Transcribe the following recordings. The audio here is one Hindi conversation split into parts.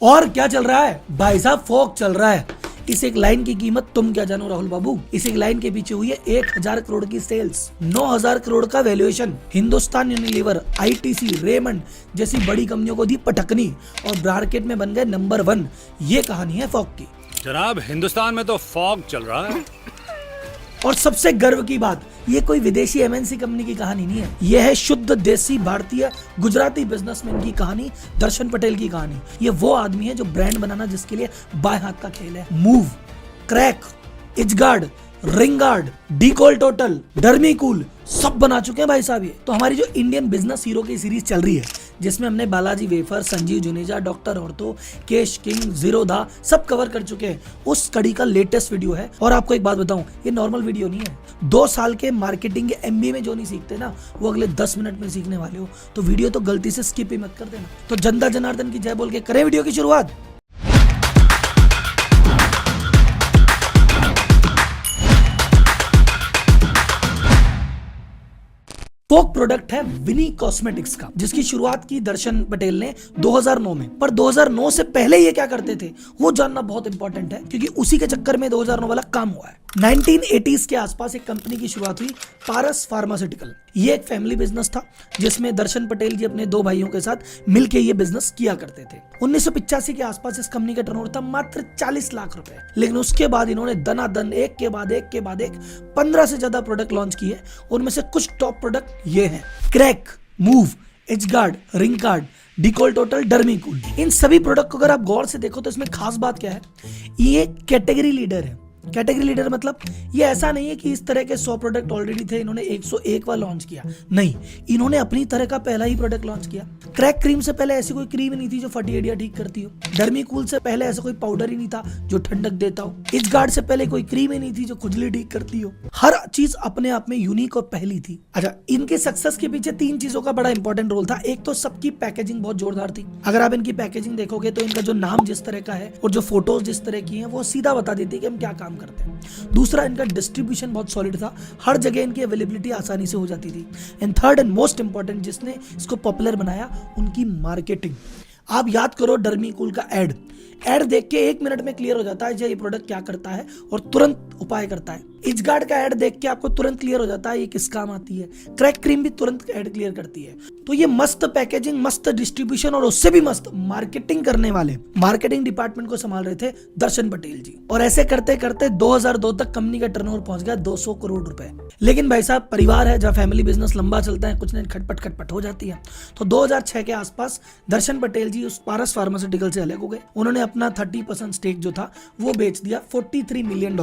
और क्या चल रहा है भाई साहब? फॉग चल रहा है। इस एक लाइन की कीमत तुम क्या जानो राहुल बाबू। इस एक लाइन के पीछे हुई है 1000 करोड़ की सेल्स, 9000 करोड़ का valuation. Hindustan Unilever, ITC, Raymond जैसी बड़ी कंपनियों को दी पटकनी और मार्केट में बन गए नंबर 1। ये कहानी है फॉग की। जनाब, हिंदुस्तान में तो फॉग चल रहा है। और सबसे गर्व की बात, ये कोई विदेशी एमएनसी कंपनी की कहानी नहीं है। यह है शुद्ध देसी भारतीय गुजराती बिजनेसमैन की कहानी, दर्शन पटेल की कहानी। ये वो आदमी है जो ब्रांड बनाना जिसके लिए बाएं हाथ का खेल है। मूव, क्रैक, इजगार्ड, रिंगार्ड, डीकॉल टोटल, डर्मीकूल सब बना चुके हैं भाई साहब ये। तो हमारी जो इंडियन बिजनेस हीरो की सीरीज चल रही है, जिसमें हमने Balaji wafer, Sanjeev Juneja, doctor ortho, Kesh king, Zerodha सब कवर कर चुके हैं, उस कड़ी का लेटेस्ट वीडियो है। और आपको एक बात बताऊं, ये नॉर्मल वीडियो नहीं है। 2 साल के मार्केटिंग के एमबीए में जो नहीं सीखते ना, वो अगले 10 मिनट में सीखने वाले हो। तो वीडियो तो गलती से स्किप ही मत कर देना। तो जनता जनार्दन की जय बोल के करें वीडियो की शुरुआत। फॉग प्रोडक्ट है विनी कॉस्मेटिक्स का, जिसकी शुरुआत की दर्शन पटेल ने 2009 में। पर 2009 से पहले ये क्या करते थे वो जानना बहुत इंपॉर्टेंट है, क्योंकि उसी के चक्कर में 2009 वाला काम हुआ है। 1980s के आसपास एक कंपनी की शुरुआत हुई, पारस फार्मास्यूटिकल। ये एक फैमिली बिजनेस था, जिसमें दर्शन पटेल जी अपने 2 भाइयों के साथ मिलकर ये बिजनेस किया करते थे। 1985 के आसपास इस कंपनी का टर्नओवर था मात्र 40 लाख रुपए। लेकिन उसके बाद इन्होंने दनादन एक के बाद एक 15 से ज्यादा प्रोडक्ट लॉन्च किए। उनमें से कुछ टॉप प्रोडक्ट ये हैं: क्रैक, मूव, एजगार्ड, रिंगार्ड, डीकॉल टोटल, डर्मीकूल। इन सभी प्रोडक्ट को अगर आप गौर से देखो तो इसमें खास बात क्या है, ये कैटेगरी लीडर है। कैटेगरी लीडर मतलब ये ऐसा नहीं है कि इस तरह के 100 प्रोडक्ट ऑलरेडी थे, इन्होंने 101वां लॉन्च किया। नहीं, इन्होंने अपनी तरह का पहला ही प्रोडक्ट लॉन्च किया। क्रैक क्रीम से पहले ऐसी कोई क्रीम ही नहीं थी जो फटी हड्डियां ठीक करती हो। डर्मीकूल से पहले ऐसा कोई पाउडर ही नहीं था जो ठंडक देता हो। इजगार्ड से पहले कोई क्रीम ही नहीं थी जो खुजली ठीक करती हो। हर चीज अपने आप में यूनिक और पहली थी। अच्छा, इनके सक्सेस के पीछे 3 चीजों का बड़ा इंपॉर्टेंट रोल था। एक तो सबकी पैकेजिंग बहुत जोरदार थी। अगर आप इनकी पैकेजिंग देखोगे तो इनका जो नाम जिस तरह का है और जो फोटोज जिस तरह की हैं, वो सीधा बता देती है कि हम क्या काम करते हैं। दूसरा, इनका डिस्ट्रीब्यूशन बहुत सॉलिड था, हर जगह इनकी अवेलेबिलिटी आसानी से हो जाती थी। And third and most important, जिसने इसको पॉपुलर बनाया, उनकी मार्केटिंग। आप याद करो डर्मीकूल का एड देख के 1 मिनट में क्लियर हो जाता है ये प्रोडक्ट क्या करता है और तुरंत उपाय करता है। इजगार्ड का एड देख के आपको तुरंत क्लियर हो जाता है ये किस काम आती है। क्रैक क्रीम भी तुरंत एड क्लियर करती है। तो ये मस्त पैकेजिंग, मस्त डिस्ट्रीब्यूशन और उससे भी मस्त मार्केटिंग करने वाले मार्केटिंग डिपार्टमेंट को संभाल रहे थे दर्शन पटेल जी। और ऐसे करते करते 2002 तक कंपनी का टर्नओवर पहुंच गया 200 करोड़ रुपए। लेकिन भाई साहब, परिवार है, जहाँ फैमिली बिजनेस लंबा चलता है, कुछ नहीं खटपट हो जाती है। तो 2006 के आसपास दर्शन पटेल जी उस पारस फार्मास्यूटिकल से अलग हो गए। उन्होंने अपना 30% स्टेक जो था वो बेच दिया $43 मिलियन,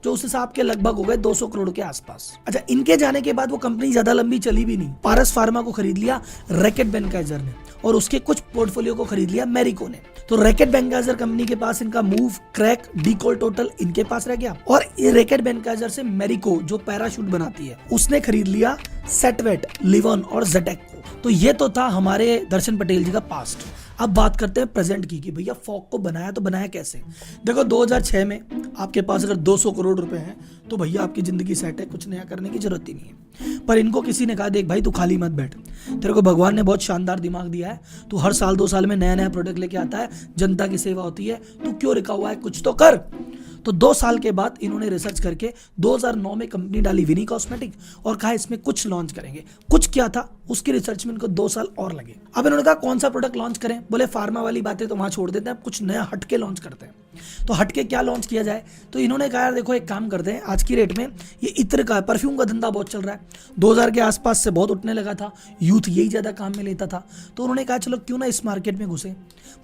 जो उस हिसाब के लगभग हो गए 200 करोड़ के आसपास। अच्छा, इनके जाने के बाद वो कंपनी ज्यादा लंबी चली भी नहीं। पारस फार्मा को खरीद लिया रैकेट बेनकाइजर ने और उसके कुछ पोर्टफोलियो को खरीद लिया मैरिको ने। तो रैकेट बेनकाइजर कंपनी के पास इनका मूव, क्रैक, डीकॉल टोटल इनके पास रह गया। और रैकेट बेनकाइजर से मैरिको जो पैराशूट बनाती है उसने खरीद लिया सेटवेट, लिवॉन और जेटेक को। तो ये तो था हमारे दर्शन पटेल जी का पास्ट। अब बात करते हैं प्रेजेंट की कि भैया फॉग को बनाया तो बनाया कैसे। देखो, 2006 में आपके पास अगर 200 करोड़ रुपए हैं तो भैया आपकी जिंदगी सेट है, कुछ नया करने की जरूरत ही नहीं है। पर इनको किसी ने कहा, देख भाई तू खाली मत बैठ, तेरे को भगवान ने बहुत शानदार दिमाग दिया है, तू हर साल 2 साल में नया नया प्रोडक्ट लेके आता है, जनता की सेवा होती है, तू क्यों रुका हुआ है, कुछ तो कर। तो 2 साल के बाद इन्होंने रिसर्च करके 2009 में कंपनी डाली विनी कॉस्मेटिक और कहा इसमें कुछ लॉन्च करेंगे। कुछ क्या था, उसकी रिसर्च में इनको 2 साल और लगे। अब इन्होंने कहा कौन सा प्रोडक्ट लॉन्च करें। बोले फार्मा वाली बातें तो वहां छोड़ देते हैं, कुछ नया हटके लॉन्च करते हैं। तो हटके क्या लॉन्च किया जाए, तो इन्होंने कहा यार देखो एक काम करते हैं, आज की रेट में ये इत्र का परफ्यूम का धंधा बहुत चल रहा है, 2000 के आसपास से बहुत उठने लगा था, यूथ यही ज्यादा काम में लेता था। तो उन्होंने कहा चलो क्यों ना इस मार्केट में घुसे।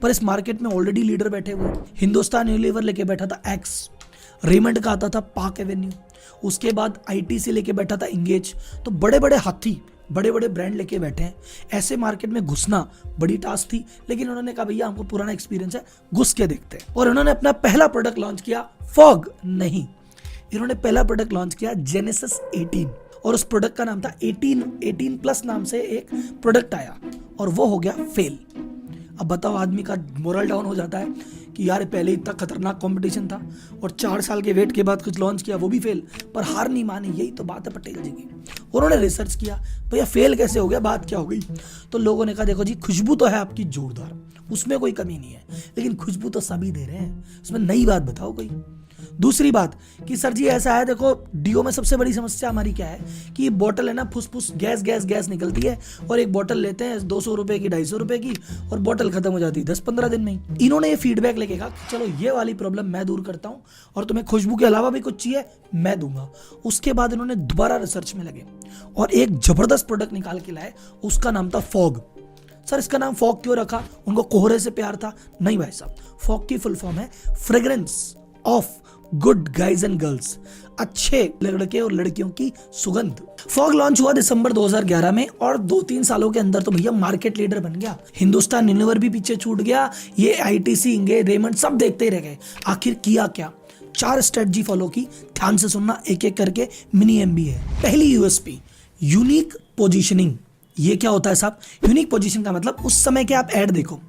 पर इस मार्केट में ऑलरेडी लीडर बैठे हुए। हिंदुस्तान यूनिलीवर लेके बैठा था एक्स, रेमंड का आता था पार्क एवेन्यू, उसके बाद आईटीसी लेके बैठा था इंगेज। तो बड़े बड़े हाथी, बड़े बड़े ब्रांड लेके बैठे हैं। ऐसे मार्केट में घुसना बड़ी टास्क थी, लेकिन उन्होंने कहा भैया हमको पुराना एक्सपीरियंस है, घुस के देखते हैं। और उन्होंने अपना पहला प्रोडक्ट लॉन्च किया, फॉग नहीं, इन्होंने पहला प्रोडक्ट लॉन्च किया जेनेसिस 18 और उस प्रोडक्ट का नाम था 18 प्लस नाम से एक प्रोडक्ट आया और वो हो गया फेल। अब बताओ, आदमी का मोरल डाउन हो जाता है कि यार पहले इतना खतरनाक कंपटीशन था और 4 साल के वेट के बाद कुछ लॉन्च किया वो भी फेल, पर हार नहीं मानी। यही तो बात है पटेल जी की। उन्होंने रिसर्च किया भैया फेल कैसे हो गया, बात क्या हो गई। तो लोगों ने कहा देखो जी, खुशबू तो है आपकी जोरदार, उसमें कोई कमी नहीं है, लेकिन खुशबू तो सभी दे रहे हैं, उसमें नई बात बताओ कोई। दूसरी बात कि सर जी ऐसा है, देखो डीओ में सबसे बड़ी समस्या हमारी क्या है कि बोतल है ना, फुस गैस गैस गैस निकलती है, और एक बोतल लेते हैं 200 रुपए की 250 रुपए की, और बोतल खत्म हो जाती है 10-15 दिन में ही। इन्होंने ये फीडबैक लेके कहा कि चलो ये वाली प्रॉब्लम मैं दूर करता हूँ, और तुम्हें खुशबू के अलावा भी कुछ चाहिए मैं दूंगा। उसके बाद इन्होंने दोबारा रिसर्च में लगे और एक जबरदस्त प्रोडक्ट निकाल के लाए, उसका नाम था फॉग। सर इसका नाम फॉग क्यों रखा? उनको कोहरे से प्यार था? नहीं भाई साहब, फॉग की फुल फॉर्म है fragrance of good guys and girls, अच्छे लड़के और लड़कियों की सुगंध। फॉग लॉन्च हुआ दिसंबर 2011 में, और 2-3 सालों के अंदर तो भैया मार्केट लीडर बन गया। हिंदुस्तान यूनिलीवर भी पीछे छूट गया, ये आईटीसी, इंगे, रेमंड सब देखते ही रह गए। आखिर किया क्या? 4 स्ट्रेटजी फॉलो की, ध्यान से सुनना एक एक करके, मिनी एमबीए। पहली यूएसपी, यूनिक पोजीशनिंग। ये क्या होता है साहब? यूनिक पोजीशन का मतलब उस समय के आप ऐड देखो,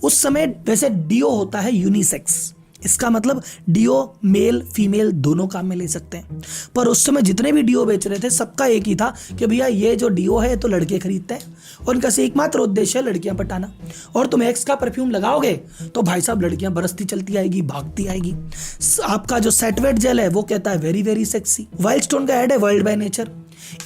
उस समय वैसे डीओ होता है यूनिसेक्स, इसका मतलब डीओ मेल फीमेल दोनों काम में ले सकते हैं, पर उस समय जितने भी डीओ बेच रहे थे सबका एक ही था कि भैया ये जो डीओ है तो लड़के खरीदते हैं, और इनका से एकमात्र उद्देश्य है लड़कियां पटाना। और तुम एक्स का परफ्यूम लगाओगे तो भाई साहब लड़कियां बरसती चलती आएगी, भागती आएगी। आपका जो सेटवेट जेल है वो कहता है very very sexy. Wild stone का ऐड है वर्ल्ड बाय नेचर।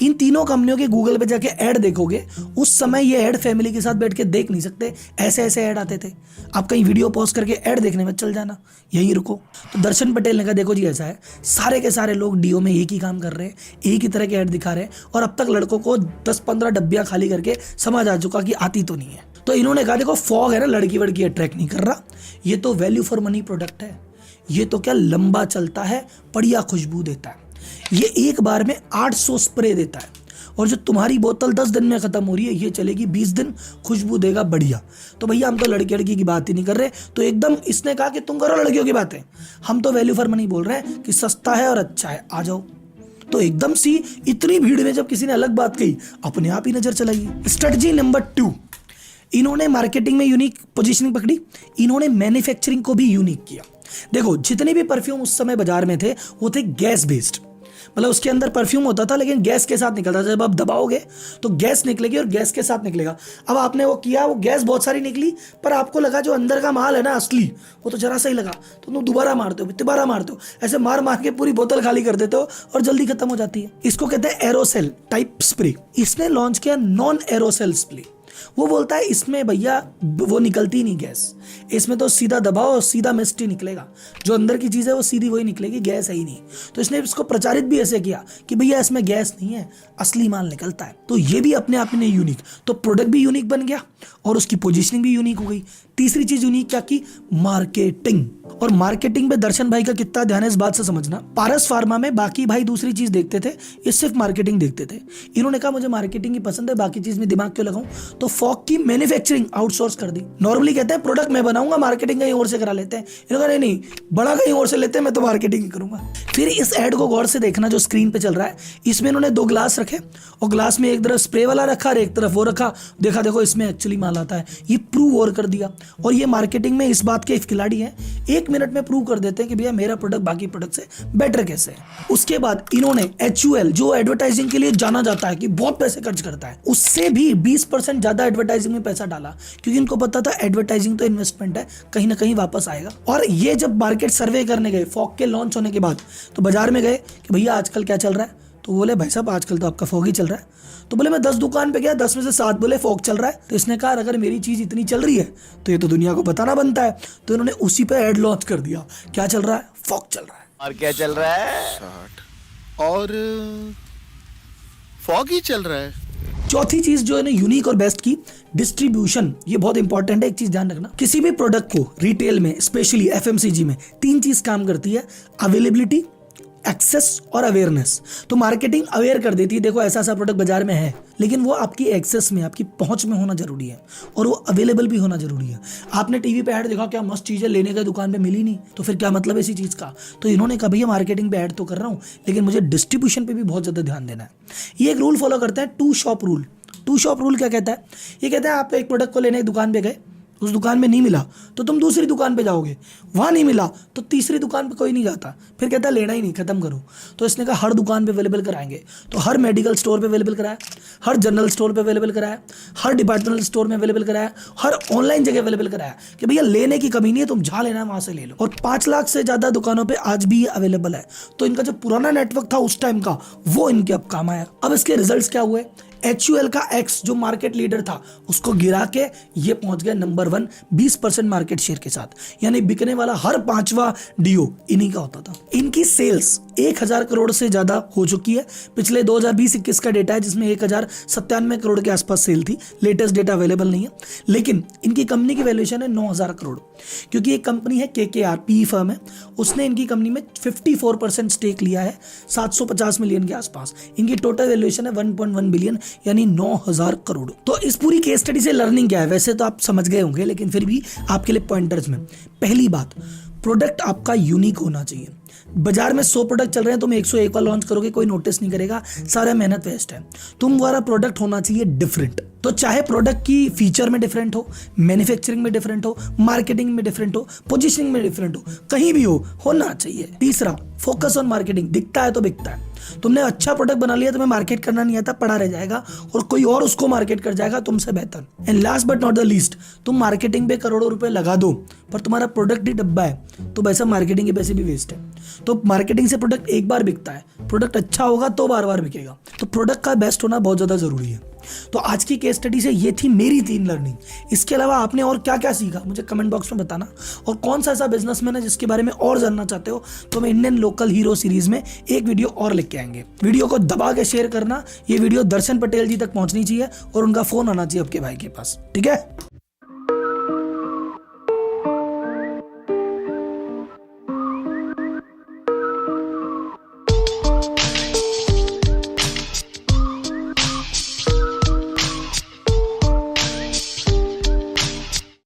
इन तीनों कंपनियों के गूगल पे जाके ऐड देखोगे, उस समय ये ऐड फैमिली के साथ बैठ के देख नहीं सकते, ऐसे ऐसे ऐड आते थे। आप कहीं वीडियो पॉज करके ऐड देखने में चल जाना, यहीं रुको। तो दर्शन पटेल ने कहा देखो जी ऐसा है, सारे के सारे लोग डीओ में एक ही काम कर रहे हैं, एक ही तरह के ऐड दिखा रहे हैं, और अब तक लड़कों को 10-15 डब्बियां खाली करके समझ आ चुका कि आती तो नहीं है। तो इन्होंने कहा देखो फॉग है ना, लड़की वड़की अट्रैक्ट नहीं कर रहा, ये तो वैल्यू फॉर मनी प्रोडक्ट है, ये तो क्या लंबा चलता है, बढ़िया खुशबू देता है, ये एक बार में 800 स्प्रे देता है, और जो तुम्हारी बोतल 10 दिन में खत्म हो रही है ये चलेगी 20 दिन, खुशबू देगा बढ़िया। तो भैया हम तो लड़की लड़की की बात ही नहीं कर रहे, तो एकदम इसने कहा कि तुम करो लड़कियों की बातें, हम तो वैल्यू फॉर मनी बोल रहे हैं कि सस्ता है और अच्छा है, आ जाओ। तो एकदम सी इतनी भीड़ में जब किसी ने अलग बात कही, अपने आप ही नजर चलाई। स्ट्रेटजी नंबर 2, इन्होंने मार्केटिंग में यूनिक पोजीशनिंग पकड़ी, इन्होंने मैन्युफैक्चरिंग को भी यूनिक किया। देखो जितने भी परफ्यूम उस समय बाजार में थे वो थे गैस बेस्ड, मतलब उसके अंदर परफ्यूम होता था लेकिन गैस के साथ निकलता था। जब आप दबाओगे तो गैस निकलेगी और गैस के साथ निकलेगा। अब आपने वो किया, वो गैस बहुत सारी निकली, पर आपको लगा जो अंदर का माल है ना असली, वो तो जरा सा ही लगा, तो तुम दोबारा मारते हो, दोबारा मारते हो, ऐसे मार मार के पूरी बोतल खाली कर देते हो और जल्दी खत्म हो जाती है। इसको कहते हैं एरोसेल टाइप स्प्रे। इसने लॉन्च किया नॉन एरोसेल स्प्रे। वो बोलता है इसमें भैया वो निकलती नहीं गैस, इसमें तो सीधा दबाओ और सीधा मिस्ट ही निकलेगा, जो अंदर की चीज है वो सीधी वही निकलेगी, गैस है ही नहीं। तो इसने इसको प्रचारित भी ऐसे किया कि भैया इसमें गैस नहीं है, असली माल निकलता है। तो ये भी अपने आप में यूनिक, तो प्रोडक्ट भी यूनिक बन गया और उसकी पोजीशनिंग भी यूनिक हो गई। तीसरी चीज यूनिक क्या की? मार्केटिंग। और मार्केटिंग पे दर्शन भाई का कितना ध्यान है इस बात से समझना। पारस फार्मा में बाकी भाई दूसरी चीज देखते थे, ये सिर्फ मार्केटिंग देखते थे। इन्होंने कहा मुझे मार्केटिंग ही पसंद है, बाकी चीज में दिमाग क्यों लगाऊं, तो फॉग की मैन्युफैक्चरिंग आउटसोर्स कर दी। नॉर्मली कहते हैं प्रोडक्ट मैं बनाऊंगा, मार्केटिंग कहीं और से करा लेते हैं। इन्होंने कहा नहीं, बड़ा कहीं और से लेते हैं, मैं तो मार्केटिंग ही करूंगा। फिर इस एड को गौर से देखना जो स्क्रीन पे चल रहा है, इसमें इन्होंने 2 ग्लास रखे और ग्लास में एक तरफ स्प्रे वाला रखा और एक तरफ वो रखा। देखा देखो इसमें एक्चुअली माल आता है, ये प्रूव और कर दिया। और ये मार्केटिंग में इस बात के खिलाड़ी हैं, 1 मिनट में प्रूव कर देते हैं कि भैया मेरा प्रोडक्ट बाकी प्रोडक्ट से बेटर कैसे है। उसके बाद इन्होंने HUL जो एडवर्टाइजिंग के लिए जाना जाता है कि बहुत पैसे खर्च करता है, उससे भी 20% ज्यादा एडवर्टाइजिंग में पैसा डाला, क्योंकि इनको पता था एडवर्टाइजिंग तो इन्वेस्टमेंट है, कहीं ना कहीं वापस आएगा। और ये जब मार्केट सर्वे करने गए फॉग के लॉन्च होने के बाद, तो बाजार में गए कि भैया आजकल क्या चल रहा है, तो बोले भाई साहब आजकल तो आपका फॉग ही चल रहा है। तो बोले मैं 10 दुकान पे गया, 10 में से 7 बोले फॉग चल रहा है। तो इसने कहा अगर मेरी चीज इतनी चल रही है तो ये तो दुनिया को बताना बनता है। तो इन्होंने उसी पे ऐड लॉन्च कर दिया। क्या चल रहा है? फॉग चल रहा है। और क्या चल रहा है? 60 और फॉग ही चल रहा है। चौथी चीज जो है ना यूनिक और बेस्ट की, डिस्ट्रीब्यूशन। ये बहुत इंपॉर्टेंट है, एक चीज ध्यान रखना, किसी भी प्रोडक्ट को रिटेल में स्पेशली FMCG में 3 चीज काम करती है, अवेलेबिलिटी, एक्सेस और अवेयरनेस। तो मार्केटिंग अवेयर कर देती है देखो ऐसा ऐसा प्रोडक्ट बाजार में है, लेकिन वो आपकी एक्सेस में, आपकी पहुंच में होना जरूरी है और वो अवेलेबल भी होना जरूरी है। आपने टीवी पे ऐड देखा, क्या मस्त चीजें लेने का दुकान पे मिली नहीं, तो फिर क्या मतलब इसी चीज का। तो इन्होंने कहा भैया मार्केटिंग पे ऐड तो कर रहा हूँ, लेकिन मुझे डिस्ट्रीब्यूशन पे भी बहुत ज्यादा ध्यान देना है। ये एक रूल फॉलो करते हैं, 2 शॉप रूल। 2 शॉप रूल क्या कहता है? ये कहता है आप एक प्रोडक्ट को लेने एक दुकान पे गए, उस दुकान में नहीं मिला तो तुम दूसरी दुकान पे जाओगे, वहाँ नहीं मिला तो तीसरी दुकान पे कोई नहीं जाता, फिर कहता है लेना ही नहीं, खत्म करो। तो इसने कहा हर दुकान पे अवेलेबल कराएंगे। तो हर मेडिकल स्टोर पे अवेलेबल कराया, हर जनरल स्टोर पे अवेलेबल कराया, हर डिपार्टमेंटल स्टोर में अवेलेबल कराया, हर ऑनलाइन जगह अवेलेबल कराया कि भैया लेने की कमी नहीं है, तुम जहाँ लेना है वहाँ से ले लो। और 5 लाख से ज़्यादा दुकानों पर आज भी ये अवेलेबल है। तो इनका जो पुराना नेटवर्क था उस टाइम का, वो इनके अब काम आया। अब इसके रिजल्ट्स क्या हुए? HUL का X जो मार्केट लीडर था उसको गिरा के ये पहुंच गया नंबर 1 20% मार्केट शेयर के साथ, यानी बिकने वाला हर 5वां डीओ इन्हीं का होता था। इनकी सेल्स 1000 करोड़ से ज्यादा हो चुकी है। पिछले 2020-21 का डेटा है जिसमें 1097 करोड़ के आसपास सेल थी, लेटेस्ट डेटा अवेलेबल नहीं है। लेकिन इनकी कंपनी की वैल्यूएशन है 9000 करोड़, क्योंकि एक कंपनी है KKR PE फर्म है, उसने इनकी कंपनी में 54% स्टेक लिया है 750 मिलियन के आसपास। इनकी टोटल वैल्यूएशन है 1.1 बिलियन यानी 9000 करोड़। तो इस पूरी केस स्टडी से लर्निंग क्या है? वैसे तो आप समझ गए होंगे, लेकिन फिर भी आपके लिए पॉइंटर्स में। पहली बात, प्रोडक्ट आपका यूनिक होना चाहिए। बाजार में 100 प्रोडक्ट चल रहे हैं, तुम 101 का लॉन्च करोगे, कोई नोटिस नहीं करेगा, सारा मेहनत वेस्ट है। तुम्हारा प्रोडक्ट होना चाहिए डिफरेंट। तो चाहे प्रोडक्ट की फीचर में डिफरेंट हो, मैन्युफैक्चरिंग में डिफरेंट हो, मार्केटिंग में डिफरेंट हो, पोजीशनिंग में डिफरेंट हो, कहीं भी होना चाहिए। तीसरा, फोकस ऑन मार्केटिंग। दिखता है तो बिकता है। तुमने अच्छा प्रोडक्ट बना लिया, तुम्हें मार्केट करना नहीं आता, पड़ा रह जाएगा और कोई और उसको मार्केट कर जाएगा तुमसे बेहतर। And last but not the least, तुम मार्केटिंग पे करोड़ों रुपए लगा दो पर तुम्हारा प्रोडक्ट ही डब्बा है तो वैसा मार्केटिंग के पैसे भी वेस्ट है। तो मार्केटिंग से प्रोडक्ट एक बार बिकता है, प्रोडक्ट अच्छा होगा तो बार बार बिकेगा। तो प्रोडक्ट का बेस्ट होना बहुत ज्यादा जरूरी है। तो आज की केस स्टडी से ये थी मेरी 3 लर्निंग। इसके अलावा आपने और क्या क्या सीखा मुझे कमेंट बॉक्स में बताना। और कौन सा ऐसा बिजनेसमैन है जिसके बारे में और जानना चाहते हो तो मैं इंडियन लोकल हीरो सीरीज में एक वीडियो और लेके आएंगे। वीडियो को दबा के शेयर करना। ये वीडियो दर्शन पटेल जी तक पहुंचनी चाहिए और उनका फोन आना चाहिए आपके भाई के पास, ठीक है।